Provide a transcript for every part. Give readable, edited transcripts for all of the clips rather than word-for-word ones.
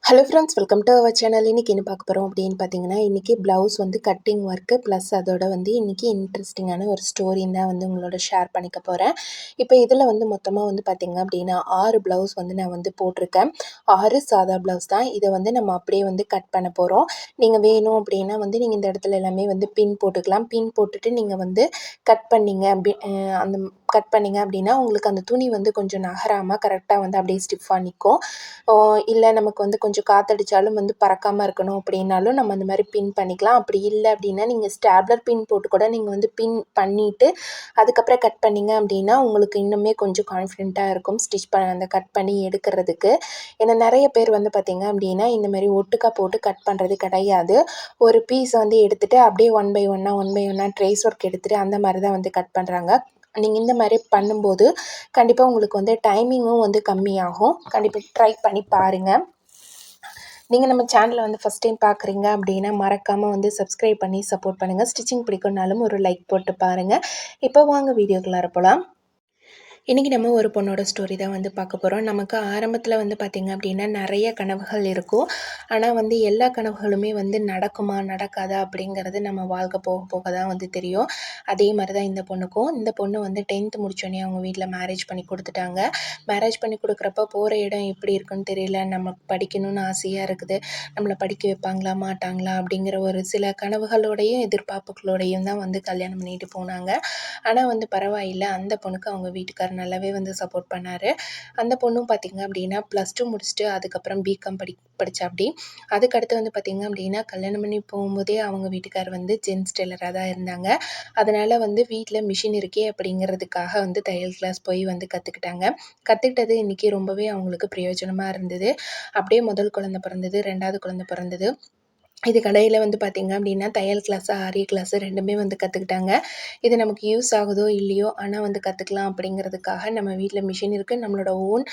Hello friends, welcome to our channel. இன்றைக்கி என்ன பார்க்க போகிறோம் அப்படின்னு பார்த்தீங்கன்னா, இன்றைக்கி ப்ளவுஸ் வந்து கட்டிங் ஒர்க்கு ப்ளஸ் அதோட வந்து இன்றைக்கி இன்ட்ரெஸ்டிங்கான ஒரு ஸ்டோரின்னு தான் வந்து உங்களோட ஷேர் பண்ணிக்க போகிறேன். இப்போ இதில் வந்து மொத்தமாக வந்து பார்த்திங்க அப்படின்னா 6 ப்ளவுஸ் வந்து நான் வந்து போட்டிருக்கேன். 6 சாதா ப்ளவுஸ் தான். இதை வந்து நம்ம அப்படியே வந்து கட் பண்ண போகிறோம். நீங்கள் வேணும் அப்படின்னா வந்து நீங்கள் இந்த இடத்துல எல்லாமே வந்து பின் போட்டுக்கலாம். பின் போட்டுட்டு நீங்கள் வந்து கட் பண்ணிங்க அந்த கட் பண்ணிங்க அப்படின்னா உங்களுக்கு அந்த துணி வந்து கொஞ்சம் நகராமல் கரெக்டாக வந்து அப்படியே ஸ்டிஃபாக நிற்கும். இல்லை நமக்கு வந்து கொஞ்சம் காற்றடிச்சாலும் வந்து பறக்காமல் இருக்கணும் அப்படின்னாலும் நம்ம அந்த மாதிரி பின் பண்ணிக்கலாம். அப்படி இல்லை அப்படின்னா நீங்கள் ஸ்டாப்லர் பின் போட்டு கூட நீங்கள் வந்து பின் பண்ணிவிட்டு அதுக்கப்புறம் கட் பண்ணிங்க அப்படின்னா உங்களுக்கு இன்னுமே கொஞ்சம் கான்ஃபிடென்ட்டாக இருக்கும் அந்த கட் பண்ணி எடுக்கிறதுக்கு. ஏன்னா நிறைய பேர் வந்து பார்த்திங்க அப்படின்னா இந்த மாதிரி ஒட்டுக்கா போட்டு கட் பண்ணுறது கிடையாது. ஒரு பீஸ் வந்து எடுத்துகிட்டு அப்படியே ஒன் பை ஒன்னாக ட்ரேஸ் ஒர்க் எடுத்துகிட்டு அந்த மாதிரி தான் வந்து கட் பண்ணுறாங்க. நீங்கள் இந்த மாதிரி பண்ணும்போது கண்டிப்பாக உங்களுக்கு வந்து டைமிங்கும் வந்து கம்மியாகும். கண்டிப்பாக ட்ரை பண்ணி பாருங்கள். நீங்கள் நம்ம சேனலை வந்து ஃபஸ்ட் டைம் பார்க்குறீங்க அப்படின்னா மறக்காமல் வந்து சப்ஸ்கிரைப் பண்ணி சப்போர்ட் பண்ணுங்கள். ஸ்டிச்சிங் பிடிக்கும்னாலும் ஒரு லைக் போட்டு பாருங்கள். இப்போ வாங்க வீடியோக்குள்ளார போகலாம். இன்றைக்கி நம்ம ஒரு பொண்ணோட ஸ்டோரி தான் வந்து பார்க்க போகிறோம். நமக்கு ஆரம்பத்தில் வந்து பார்த்திங்க அப்படின்னா நிறைய கனவுகள் இருக்கும். ஆனால் வந்து எல்லா கனவுகளுமே வந்து நடக்குமா நடக்காதா அப்படிங்கிறது நம்ம வாழ்க்கை போக போக தான் வந்து தெரியும். அதே மாதிரி தான் இந்த பொண்ணுக்கும். இந்த பொண்ணு வந்து 10th முடித்தோடனே அவங்க வீட்டில் மேரேஜ் பண்ணி கொடுத்துட்டாங்க. மேரேஜ் பண்ணி கொடுக்குறப்ப போகிற இடம் எப்படி இருக்குன்னு தெரியல. நமக்கு படிக்கணும்னு ஆசையாக இருக்குது. நம்மளை படிக்க வைப்பாங்களா மாட்டாங்களா அப்படிங்கிற ஒரு சில கனவுகளோடையும் எதிர்பார்ப்புகளோடையும் தான் வந்து கல்யாணம் பண்ணிட்டு போனாங்க. ஆனால் வந்து பரவாயில்ல, அந்த பொண்ணுக்கு அவங்க வீட்டுக்காரர் நல்லாவே வந்து சப்போர்ட் பண்ணார். அந்த பொண்ணும் பார்த்திங்க அப்படின்னா +2 முடிச்சுட்டு அதுக்கப்புறம் பிகாம் படித்தாப்படி. அதுக்கடுத்து வந்து பார்த்திங்க அப்படின்னா கல்யாணம் பண்ணி போகும்போதே அவங்க வீட்டுக்கார் வந்து ஜென்ஸ் டெய்லராக தான் இருந்தாங்க. அதனால் வந்து வீட்டில் மிஷின் இருக்கே அப்படிங்கிறதுக்காக வந்து தையல் கிளாஸ் போய் வந்து கற்றுக்கிட்டாங்க. கற்றுக்கிட்டது இன்றைக்கி ரொம்பவே அவங்களுக்கு பிரயோஜனமாக இருந்தது. அப்படியே முதல் குழந்தை பிறந்தது, 2வது குழந்தை பிறந்தது. இதுக்கடையில் வந்து பார்த்திங்க அப்படின்னா தையல் கிளாஸு, ஆரி கிளாஸு 2மே வந்து கற்றுக்கிட்டாங்க. இது நமக்கு யூஸ் ஆகுதோ இல்லையோ ஆனால் வந்து கற்றுக்கலாம் அப்படிங்கிறதுக்காக நம்ம வீட்டில் மிஷின் இருக்குது, நம்மளோட ஓன்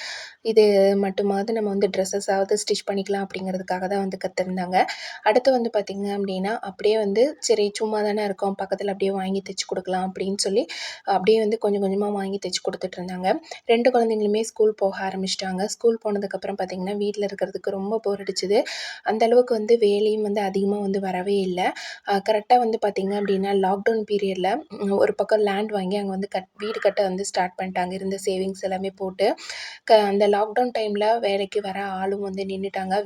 இது மட்டுமாவது நம்ம வந்து ட்ரெஸ்ஸஸாவது ஸ்டிச் பண்ணிக்கலாம் அப்படிங்கிறதுக்காக தான் வந்து கற்றுருந்தாங்க. அடுத்து வந்து பார்த்திங்க அப்படின்னா அப்படியே வந்து சரி சும்மா தானே இருக்கோம், பக்கத்தில் அப்படியே வாங்கி தைச்சி கொடுக்கலாம் அப்படின்னு சொல்லி அப்படியே வந்து கொஞ்சம் கொஞ்சமாக வாங்கி தைச்சி கொடுத்துட்ருந்தாங்க. 2 குழந்தைங்களுமே ஸ்கூல் போக ஆரம்பிச்சிட்டாங்க. ஸ்கூல் போனதுக்கப்புறம் பார்த்திங்கன்னா வீட்டில் இருக்கிறதுக்கு ரொம்ப போர் அடிச்சுது. அந்தளவுக்கு வந்து வேலையும் வந்து அதிகமாக வந்து வரவே இல்லை. கரெக்டாக வந்து பார்த்திங்க அப்படின்னா லாக்டவுன் பீரியடில் ஒரு பக்கம் லேண்ட் வாங்கி அங்கே வந்து வீடு கட்ட வந்து ஸ்டார்ட் பண்ணிட்டாங்க. இருந்த சேவிங்ஸ் எல்லாமே போட்டு அந்த லாக்டவுன் டைமில் வேலைக்கு வர ஆளும் வந்து நின்றுட்டாங்க.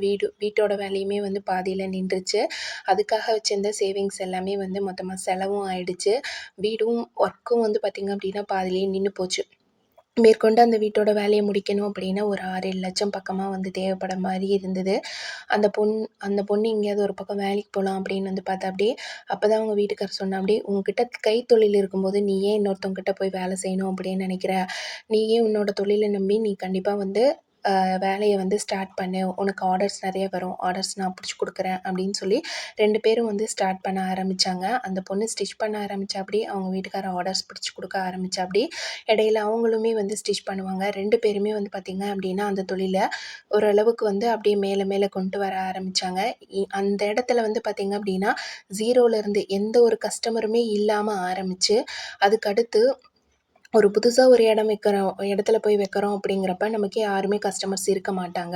வீட்டோட வேலையுமே வந்து பாதியில் நின்றுச்சு. அதுக்காக வச்சிருந்த சேவிங்ஸ் எல்லாமே வந்து மொத்தமாக செலவும் ஆயிடுச்சு. வீடும் ஒர்க்கும் வந்து பார்த்திங்க அப்படின்னா பாதியிலேயே நின்று போச்சு. மேற்கொண்டு அந்த வீட்டோட வேலையை முடிக்கணும் அப்படின்னா ஒரு 6-7 லட்சம் பக்கமாக வந்து தேவைப்பட மாதிரி இருந்தது. அந்த பொண்ணு எங்கேயாவது ஒரு பக்கம் வேலைக்கு போகலாம் அப்படின்னு வந்து பார்த்தா அப்படியே அப்போ தான் அவங்க வீட்டுக்காரர் சொன்னாப்படி, உங்ககிட்ட கைத்தொழில் இருக்கும்போது நீ ஏன் இன்னொருத்தவங்ககிட்ட போய் வேலை செய்யணும் அப்படின்னு நினைக்கிற? நீ ஏன் உன்னோட தொழிலை நம்பி நீ கண்டிப்பாக வந்து வேலையை வந்து ஸ்டார்ட் பண்ணு. உனக்கு ஆர்டர்ஸ் நிறைய வரும். ஆர்டர்ஸ் நான் பிடிச்சி கொடுக்குறேன் அப்படின்னு சொல்லி 2 பேரும் வந்து ஸ்டார்ட் பண்ண ஆரம்பித்தாங்க. அந்த பொண்ணு ஸ்டிச் பண்ண ஆரம்பித்தாப்படி, அவங்க வீட்டுக்காரர் ஆர்டர்ஸ் பிடிச்சி கொடுக்க ஆரம்பித்தாப்படி. இடையில அவங்களுமே வந்து ஸ்டிச் பண்ணுவாங்க. 2 பேருமே வந்து பார்த்திங்க அப்படின்னா அந்த தொழிலை ஓரளவுக்கு வந்து அப்படியே மேலே மேலே கொண்டு வர ஆரம்பித்தாங்க. அந்த இடத்துல வந்து பார்த்திங்க அப்படின்னா 0லேருந்து எந்த ஒரு கஸ்டமருமே இல்லாமல் ஆரம்பித்து அதுக்கடுத்து ஒரு புதுசாக ஒரு இடத்துல போய் வைக்கிறோம் அப்படிங்கிறப்ப நமக்கு யாருமே கஸ்டமர்ஸ் இருக்க மாட்டாங்க.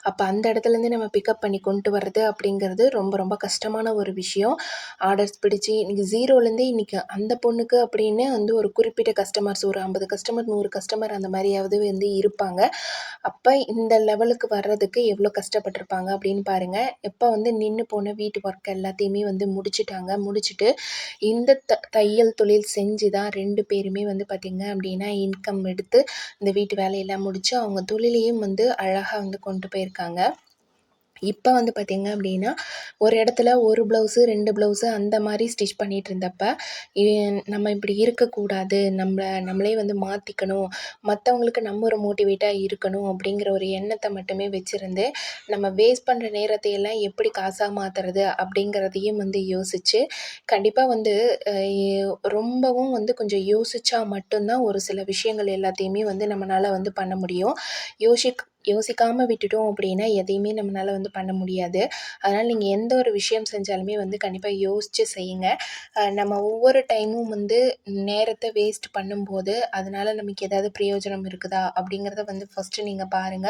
அப்போ அந்த இடத்துலேருந்து நம்ம பிக்கப் பண்ணி கொண்டு வர்றது அப்படிங்கிறது ரொம்ப ரொம்ப கஷ்டமான ஒரு விஷயம். ஆர்டர்ஸ் பிடிச்சி இன்றைக்கி 0லேருந்தே இன்றைக்கி அந்த பொண்ணுக்கு அப்படின்னு வந்து ஒரு குறிப்பிட்ட கஸ்டமர்ஸ் ஒரு 50 கஸ்டமர் 100 கஸ்டமர் அந்த மாதிரியாவது வந்து இருப்பாங்க. அப்போ இந்த லெவலுக்கு வர்றதுக்கு எவ்வளோ கஷ்டப்பட்டிருப்பாங்க அப்படின்னு பாருங்கள். எப்போ வந்து நின்று போன வீட்டு ஒர்க் எல்லாத்தையுமே வந்து முடிச்சுட்டாங்க. முடிச்சுட்டு இந்த தையல் தொழில் செஞ்சு தான் 2 பேருமே வந்து பார்த்திங்க அப்படின்னா இன்கம் எடுத்து இந்த வீட்டு வேலையெல்லாம் முடித்து அவங்க தொழிலையும் வந்து அழகாக வந்து கொண்டு போயிருக்காங்க. இப்போ வந்து பார்த்திங்க அப்படின்னா ஒரு இடத்துல 1 ப்ளவுஸு 2 ப்ளவுஸு அந்த மாதிரி ஸ்டிச் பண்ணிகிட்டு இருந்தப்ப நம்ம இப்படி இருக்கக்கூடாது, நம்மளே வந்து மாற்றிக்கணும், மற்றவங்களுக்கு நம்ம ஒரு மோட்டிவேட்டாக இருக்கணும் அப்படிங்கிற ஒரு எண்ணத்தை மட்டுமே வச்சுருந்து நம்ம வேஸ்ட் பண்ணுற நேரத்தை எல்லாம் எப்படி காசாக மாற்றுறது அப்படிங்கிறதையும் வந்து யோசித்து கண்டிப்பாக வந்து ரொம்பவும் வந்து கொஞ்சம் யோசித்தா மட்டும்தான் ஒரு சில விஷயங்கள் எல்லாத்தையுமே வந்து நம்மளால் வந்து பண்ண முடியும். யோசிக்காம விட்டுட்டோம் அப்படின்னா, எதையுமே நம்மளால வந்து பண்ண முடியாது. அதனால நீங்க எந்த ஒரு விஷயம் செஞ்சாலுமே வந்து கண்டிப்பா யோசிச்சு செய்யுங்க. நம்ம ஒவ்வொரு டைமும் வந்து நேரத்த வேஸ்ட் பண்ணும்போது, அதனால நமக்கு ஏதாவது பிரயோஜனம் இருக்குதா? அப்படிங்கிறத வந்து ஃபர்ஸ்ட்டு நீங்க பாருங்க.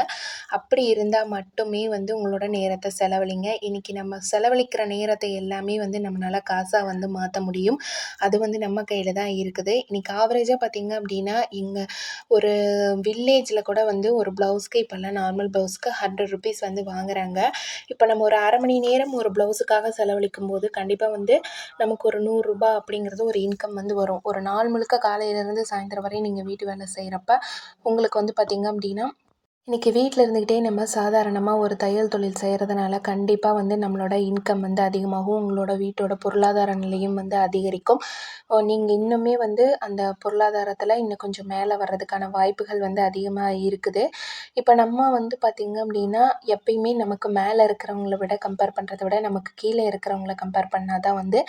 அப்படி இருந்தா மட்டுமே வந்து உங்களோட நேரத்த செலவழிங்க. இன்னைக்கு நம்ம செலவழிக்கிற நேரத்த எல்லாமே வந்து நம்மளால காசா வந்து மாத்த முடியும். அது வந்து நம்ம கையில தான் இருக்குது. இன்னைக்கு ஆவரேஜா பார்த்தீங்க அப்படின்னா, இங்க ஒரு வில்லேஜ்ல கூட வந்து ஒரு ப்ளவுஸ்க்கு இப்போலாம் நார்மல் ப்ளவுஸ்க்கு ₹100 வந்து வாங்குறாங்க. இப்போ நம்ம ஒரு 1/2 மணி நேரம் ஒரு ப்ளவுஸுக்காக செலவழிக்கும்போது, கண்டிப்பா வந்து நமக்கு ஒரு ₹100 அப்படிங்கிறது ஒரு இன்கம் வந்து வரும். ஒரு நாள் முழுக்க காலையிலேருந்து சாயந்தரம் வரை நீங்க வீட்டு வேலை செய்றப்ப, உங்களுக்கு வந்து பார்த்தீங்க அப்படின்னா இன்னைக்கு வீட்ல இருந்துக்கிட்டே நம்ம சாதாரணமா ஒரு தையல் தொழில் செய்றதுனால, கண்டிப்பா வந்து நம்மளோட இன்கம் வந்து அதிகமாகும். உங்களோட வீட்டோட பொருளாதார நிலையும் வந்து அதிகரிக்கும். நீங்க இன்னுமே வந்து அந்த பொருளாதாரத்தில இன்னும் கொஞ்சம் மேல வர்றதுக்கான வாய்ப்புகள் வந்து அதிகமா இருக்குது. இப்ப நம்ம வந்து பார்த்தீங்க அப்டின்னா, எப்பயுமே நமக்கு மேல இருக்கிறவங்கள விட கம்பேர் பண்றத விட, நமக்கு கீழ இருக்கிறவங்கள கம்பேர் பண்ணா தான் வந்து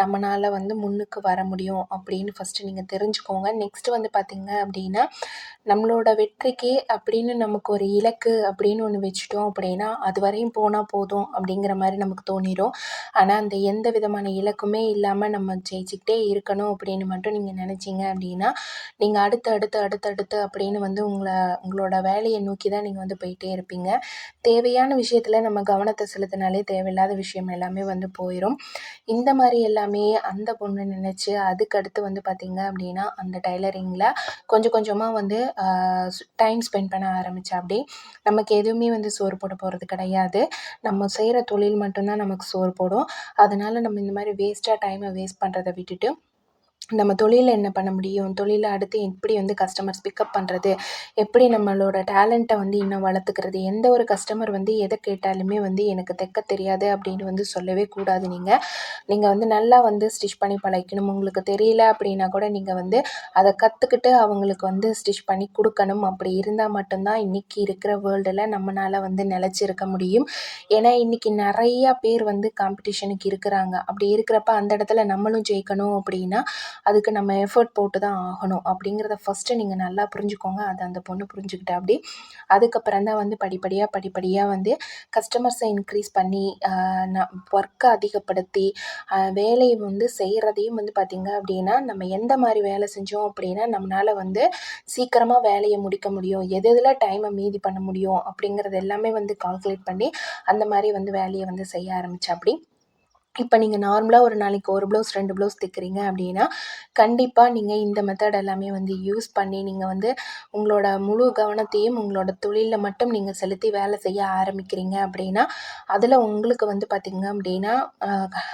நம்மனால வந்து முன்னுக்கு வர முடியும் அப்படின்னு ஃபர்ஸ்ட்டு நீங்க தெரிஞ்சுக்கோங்க. நெக்ஸ்ட்டு வந்து பார்த்தீங்க அப்டின்னா, நம்மளோட வெற்றிக்கு அப்படின்னு நமக்கு ஒரு இலக்கு அப்படின்னு ஒண்ணு வச்சுட்டோம் அப்படின்னா, அதுவரையும் போனா போதும் அப்படிங்கிற மாரி நமக்கு தோணிரும். ஆனா, அந்த எந்த விதமான இலக்குமே இல்லாம நம்ம ஜெயிச்சுக்கிட்டே இருக்கணும் அப்படின்னு மட்டும் நீங்க நெனச்சீங்க அப்படின்னா, நீங்க அடுத்து, அடுத்து, அடுத்து, அடுத்து அப்படின்னு வந்து உங்களோட வேலைய நோக்கி தான் நீங்க வந்து போயிட்டே இருப்பீங்க. தேவையான விஷயத்துல நம்ம கவனத்த செலுத்தினாலே தேவையில்லாத விஷயம் எல்லாமே வந்து போயிரும். இந்த மாரி எல்லாமே அந்த பொண்ணு நினைச்சு, அதுக்கடுத்து வந்து பார்த்தீங்க அப்படின்னா, அந்த டைலரிங்கில கொஞ்சம் கொஞ்சமா வந்து டைம் ஸ்பெண்ட் பண்ண ஆரம்பிச்சாப்படி. நமக்கு எதுவுமே வந்து சோறு போட போறது கிடையாது. நம்ம செய்ற தொழில் மட்டும் தான் நமக்கு சோறு போடும். அதனால நம்ம இந்த மாரி டைம வேஸ்ட் பண்றத விட்டுட்டு நம்ம தொழில்ல என்ன பண்ண முடியும்? தொழில்ல அடுத்து எப்படி வந்து கஸ்டமர்ஸ் பிக்கப் பண்றது? எப்படி நம்மளோட டேலண்ட்ட வந்து இன்னும் வளர்த்துக்கிறது? எந்த ஒரு கஸ்டமர் வந்து எத கேட்டாலுமே வந்து எனக்கு தைக்க தெரியாது அப்படின்னு வந்து சொல்லவே கூடாது நீங்க. நீங்க வந்து நல்லா வந்து ஸ்டிச் பண்ணி பழகிக்கணும். உங்களுக்கு தெரியல அப்படின்னா கூட நீங்க வந்து அத கத்துக்கிட்டு அவங்களுக்கு வந்து ஸ்டிச் பண்ணி குடுக்கணும். அப்படி இருந்தா மட்டும் தான் இன்னைக்கு இருக்கிற வேர்ல்டுல நம்மனால வந்து நிலைச்சிருக்க முடியும். ஏன்னா இன்னைக்கு நெறைய பேர் வந்து காம்படிஷனுக்கு இருக்கிறாங்க. அப்படி இருக்கிறப்ப அந்த இடத்துல நம்மளும் ஜெயிக்கணும் அப்படின்னா, அதுக்கு நம்ம எஃபோர்ட் போட்டு தான் ஆகணும் அப்படிங்கிறத ஃபர்ஸ்ட்டு நீங்க நல்லா புரிஞ்சுக்கோங்க. அத அந்த பொண்ணு புரிஞ்சுக்கிட்டாப்படி. அதுக்கப்புறம் தான் வந்து படிப்படியா வந்து கஸ்டமர்ஸ இன்க்ரீஸ் பண்ணி, ஒர்க்க அதிகப்படுத்தி, வேலைய வந்து செய்றதையும் வந்து பார்த்தீங்க அப்படின்னா, நம்ம எந்த மாரி வேலை செஞ்சோம் அப்படின்னா, நம்மனால வந்து சீக்கிரமா வேலைய முடிக்க முடியும். எது எதுல டைம மீதி பண்ண முடியும் அப்படிங்கிறது எல்லாமே வந்து கால்குலேட் பண்ணி, அந்த மாரி வந்து வேலைய வந்து செய்ய ஆரம்பிச்சாப்படி. இப்ப நீங்க நார்மலா ஒரு நாளைக்கு 1 ப்ளவுஸ், 2 ப்ளவுஸ் தைக்கிறீங்க அப்படின்னா, கண்டிப்பா நீங்க இந்த மெத்தட் எல்லாமே வந்து யூஸ் பண்ணி, நீங்க வந்து உங்களோட முழு கவனத்தையும் உங்களோட தொழில்ல மட்டும் நீங்க செலுத்தி வேலை செய்ய ஆரம்பிக்கிறீங்க அப்படின்னா, அதுல உங்களுக்கு வந்து பார்த்தீங்க அப்படின்னா,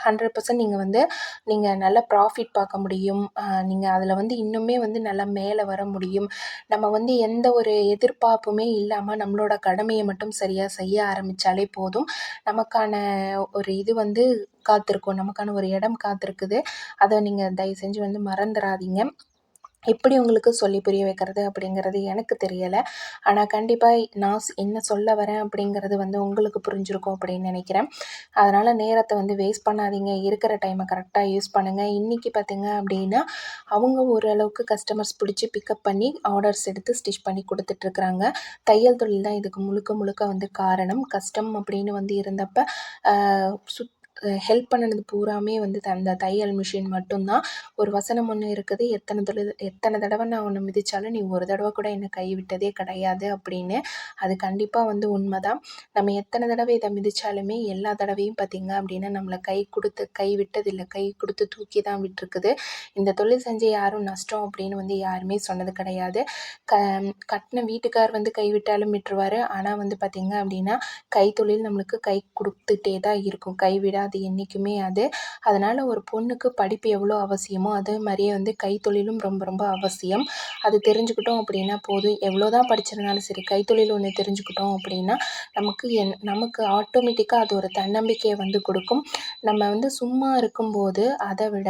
100% நீங்க நல்ல ப்ராஃபிட் பார்க்க முடியும். நீங்க அதுல வந்து இன்னுமே வந்து நல்லா மேல வர முடியும். நம்ம வந்து எந்த ஒரு எதிர்பார்ப்புமே இல்லாம நம்மளோட கடமைய மட்டும் சரியா செய்ய ஆரம்பிச்சாலே போதும். நமக்கான ஒரு இது வந்து காத்திருக்கும். நமக்கான ஒரு இடம் காத்திருக்குது. அத நீங்க தயவு செஞ்சு வந்து மறந்துறாதீங்க. எப்படி உங்களுக்கு சொல்லி புரிய வைக்கிறது அப்படிங்கிறது எனக்கு தெரியல. ஆனா கண்டிப்பா நான் என்ன சொல்ல வரேன் அப்படிங்கிறது வந்து உங்களுக்கு புரிஞ்சிருக்கும் அப்படின்னு நினைக்கிறேன். அதனால நேரத்த வந்து வேஸ்ட் பண்ணாதீங்க. இருக்கிற டைம கரெக்ட்டா யூஸ் பண்ணுங்க. இன்னைக்கு பார்த்தீங்க அப்படின்னா, அவங்க ஓரளவுக்கு கஸ்டமர்ஸ் பிடிச்சு பிக்கப் பண்ணி ஆர்டர்ஸ் எடுத்து ஸ்டிச் பண்ணி குடுத்துட்டுருக்காங்க. தையல் தொழில் தான் இதுக்கு முழுக்க முழுக்க வந்து காரணம். கஷ்டம் அப்படின்னு வந்து இருந்தப்ப, அ சுத் ஹெல்ப் பண்ணுனது பூராமே வந்து அந்த தையல் மிஷின் மட்டும் தான். ஒரு வசனம் ஒண்ணு இருக்குது. எத்தன தடவ நான் உன்ன மிதிச்சாலும், நீ ஒரு தடவ கூட என்ன கைவிட்டதே கிடையாது அப்படின்னு. அது கண்டிப்பா வந்து உண்மதான். நம்ம எத்தன தடவ இத மிதிச்சாலுமே, எல்லா தடவையும் பார்த்தீங்க அப்படின்னா, நம்மள கை விட்டதில்ல. கை குடுத்து தூக்கி தான் விட்டுருக்குது. இந்த தொழில் செஞ்சு யாரும் நஷ்டம் அப்படின்னு வந்து யாருமே சொன்னது கிடையாது. க கட்ன வீட்டுக்கார் வந்து கைவிட்டாலும் விட்டுருவாரு. ஆனா வந்து பார்த்தீங்க அப்படின்னா, கைத்தொழில் நம்மளுக்கு கை குடுத்துட்டே தான் இருக்கும். கைவிடாது என்னைக்குமே அது. அதனால ஒரு பொண்ணுக்கு படிப்பு எவ்வளோ அவசியமோ, அதே மாரியே வந்து கைத்தொழிலும் ரொம்ப ரொம்ப அவசியம். அது தெரிஞ்சுக்கிட்டோம் அப்படின்னா போதும். எவ்வளோதான் படிச்சிருந்தாலும் சரி, கைத்தொழில் ஒண்ணு தெரிஞ்சுக்கிட்டோம் அப்படின்னா, நமக்கு ஆட்டோமேட்டிக்கா அது ஒரு தன்னம்பிக்கைய வந்து குடுக்கும். நம்ம வந்து சும்மா இருக்கும்போது, அத விட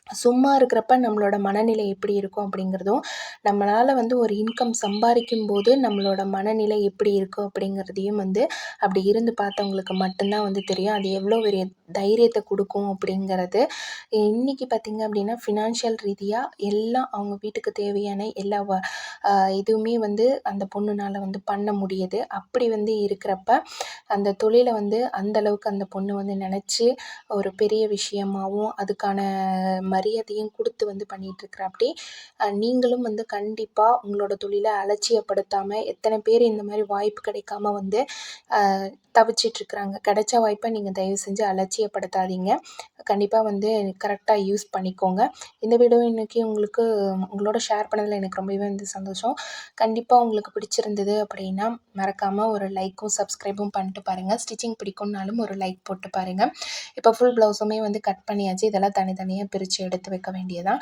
சும்மா இருக்கிறப்ப நம்மளோட மனநிலை எப்படி இருக்கும் அப்படிங்கிறதும், நம்மளால வந்து ஒரு இன்கம் சம்பாரிக்கும்போது நம்மளோட மனநிலை எப்படி இருக்கும் அப்படிங்கிறதையும் வந்து அப்படி இருந்து பார்த்தவங்களுக்கு மட்டும்தான் வந்து தெரியும். அது எவ்வளோ பெரிய தைரியத்த குடுக்கும் அப்படிங்கிறது. இன்னைக்கு பார்த்தீங்க அப்படின்னா, ஃபினான்ஷியல் ரீதியா எல்லாம் அவங்க வீட்டுக்கு தேவையான எல்லா இதுவுமே வந்து அந்த பொண்ணுனால வந்து பண்ண முடியுது. அப்படி வந்து இருக்கிறப்ப, அந்த தொழில வந்து அந்த அளவுக்கு அந்த பொண்ணு வந்து நெனச்சு ஒரு பெரிய விஷயமாவும், அதுக்கான மரியாதையும் குடுத்து வந்து பண்ணிகிட்ருக்கிறாப்படி. நீங்களும் வந்து கண்டிப்பா உங்களோட தொழில அலட்சியப்படுத்தாம, எத்தனை பேர் இந்த மாரி வாய்ப்பு கிடைக்காம வந்து தவிச்சிட்ருக்குறாங்க. கிடைச்ச வாய்ப்ப நீங்க தயவு செஞ்சு அலட்சியப்படுத்தாதீங்க. கண்டிப்பா வந்து கரெக்ட்டா யூஸ் பண்ணிக்கோங்க. இந்த வீடியோ இன்னைக்கு உங்களுக்கு உங்களோட ஷேர் பண்ணதில எனக்கு ரொம்பவே வந்து சந்தோஷம். கண்டிப்பா உங்களுக்கு பிடிச்சிருந்தது அப்படின்னா, மறக்காம ஒரு லைக்கும், சப்ஸ்கிரைபும் பண்ணிட்டு பாருங்க. ஸ்டிச்சிங் பிடிக்கும்னாலும் ஒரு லைக் போட்டு பாருங்க. இப்போ ஃபுல் ப்ளவுஸுமே வந்து கட் பண்ணியாச்சு. இதெல்லாம் தனித்தனியா பிரிச்சு எடுத்து வைக்க வேண்டியது தான்.